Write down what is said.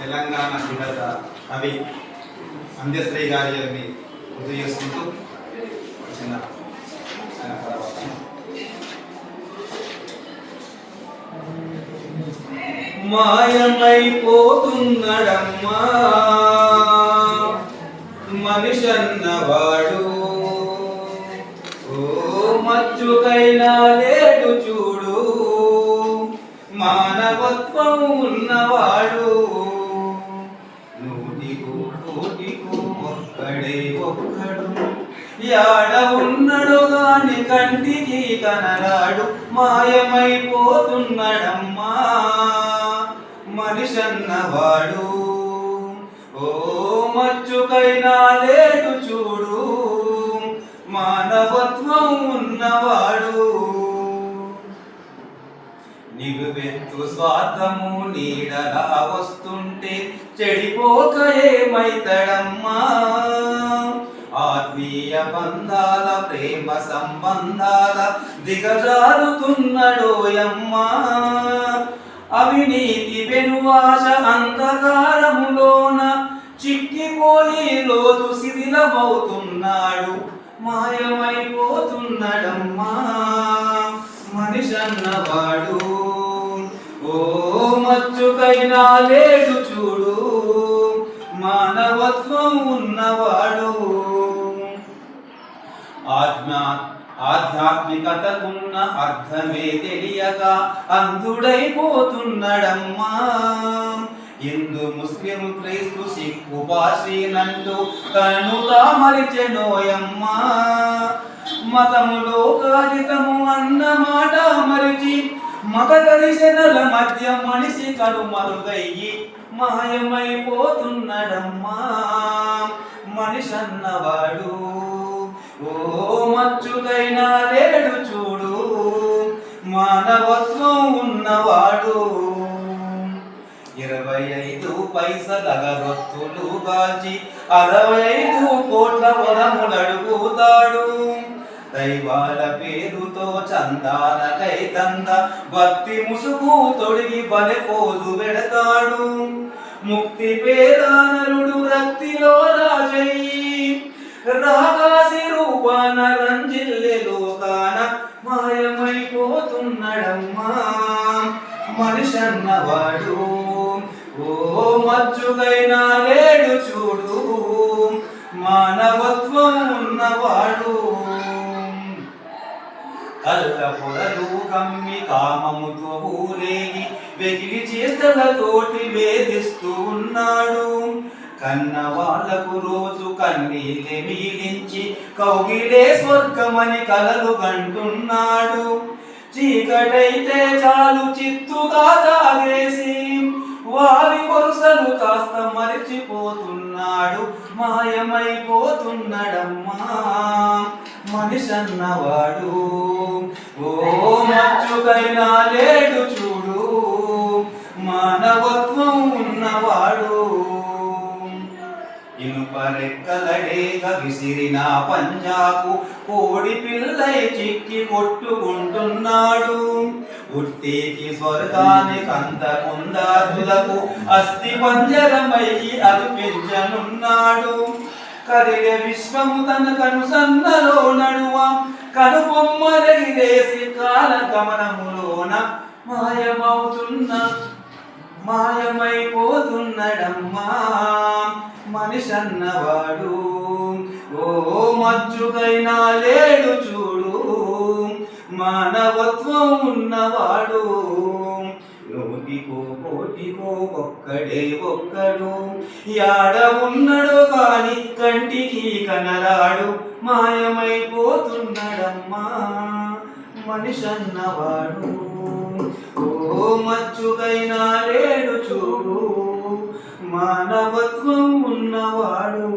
తెలంగాణ దిగత కవి అంధ్యశ్రీ గారిని గుర్తు చేసుకుంటూ చిన్న మాయమైపోతున్నడమ్మా మనిషన్నవాడు, ఓ మచ్చుకైనా లేడు చూడు, మానవత్వం ఉన్నవాడు. నూటికు కోటికు ఒక్కడే ఒక్కడు, యాడ ఉన్నడు గాని కంటికి కనరాడు. మాయమైపోతున్నడమ్మా మనిషన్నవాడు, ఓ మచ్చుకైనా లేడు చూడు, మానవత్వం ఉన్నవాడు. నిలువెత్తు స్వార్థము నీడలా వస్తుంటే చెడిపోక ఏమైతడమ్మా. ఆత్మీయ బంధాల ప్రేమ సంబంధాల దిగజారుతున్నడోయమ్మా. అవినీతి వెనువాస అంధకారములోన చిక్కిపోయి రోజు శిథిలమవుతున్నాడు. మాయమైపోతున్నడమ్మా మనిషన్నవాడు, ఓ మచ్చుకైనా లేడు చూడు, మానవత్వం ఉన్నవాడు. ఆధ్యాత్మికతకున్న అర్థమే తెలియక అంధుడైపోతున్నడమ్మా. హిందూ ముస్లిం క్రైస్తు సిక్కు పార్సీనంటూ తనను తామరిచెనోయమ్మా. మతములో కాగితము అన్న మాట మరిచి మత దర్శనల మధ్య మనిషి కనుమరుగయ్యి మాయమైపోతున్నడమ్మా మనిషన్నవాడు, ఓ మచ్చుకైనా లేడు చూడు, మానవత్వం ఉన్నవాడు. 25 పైసల గరొత్తులు గాల్చి 65 కోట్ల వరములడుగుతాడు. దైవాల పేరుతో చందాలకై దంద భక్తి ముసుగు తొడిగి బలె పోజు పెడతాడు. ముక్తి పేరానరుడు రక్తిలో రాజయ్యి రాగాసి రూపాన రంజిల్లె లోకాన మాయమైపోతున్నడమ్మా మనిషన్నవాడు, ఓ మచ్చుకైనా లేడు చూడు, మానవత్వం ఉన్నవాడు. కళ్ళ పొరలు కమ్మి కామముతో ఊరేగి వెకిలి చేష్టలతోటి వేధిస్తూ ఉన్నాడు. కన్న వాళ్ళకు రోజు కన్నీళ్ళే మిగిలించి కౌగిలే స్వర్గమని కలలు కంటున్నాడు. చీకటైతే చాలు చిత్తుగా తాగేసి వారి కొరుసలు కాస్త మరిచిపోతున్నాడు. మాయమైపోతున్నడమ్మా మనిషన్నవాడు, ఓ మచ్చుకైనా లేడు చూడు, మానవత్వం ఉన్నవాడు. ఇనుపరెక్కలడేగ విసిరిన పంజాకు కోడి పిల్లై చిక్కి కొట్టుకుంటున్నాడు. ఉట్టికి స్వర్గానికి అంతకుందారులకు అస్థి పంజరమయ్యి అర్పించనున్నాడు. కరిగే విశ్వము తన కనుసన్నలో నడువ కనుబొమ్మలెగిరేసి కాల గమనములోన మాయమైపోతున్నడమ్మా మనిషన్నవాడు, ఓ మచ్చుకైనా లేడు చూడు, మానవత్వం ఉన్నవాడు. నూటికో కోటికో ఒక్కడే ఒక్కడు, యాడ ఉన్నడు కాని కంటికి కనరాడు. మాయమైపోతున్నడమ్మా మనిషన్నవాడు, ఓ మచ్చుకైనా లేడు చూడు, మానవత్వం ఉన్నవాడు.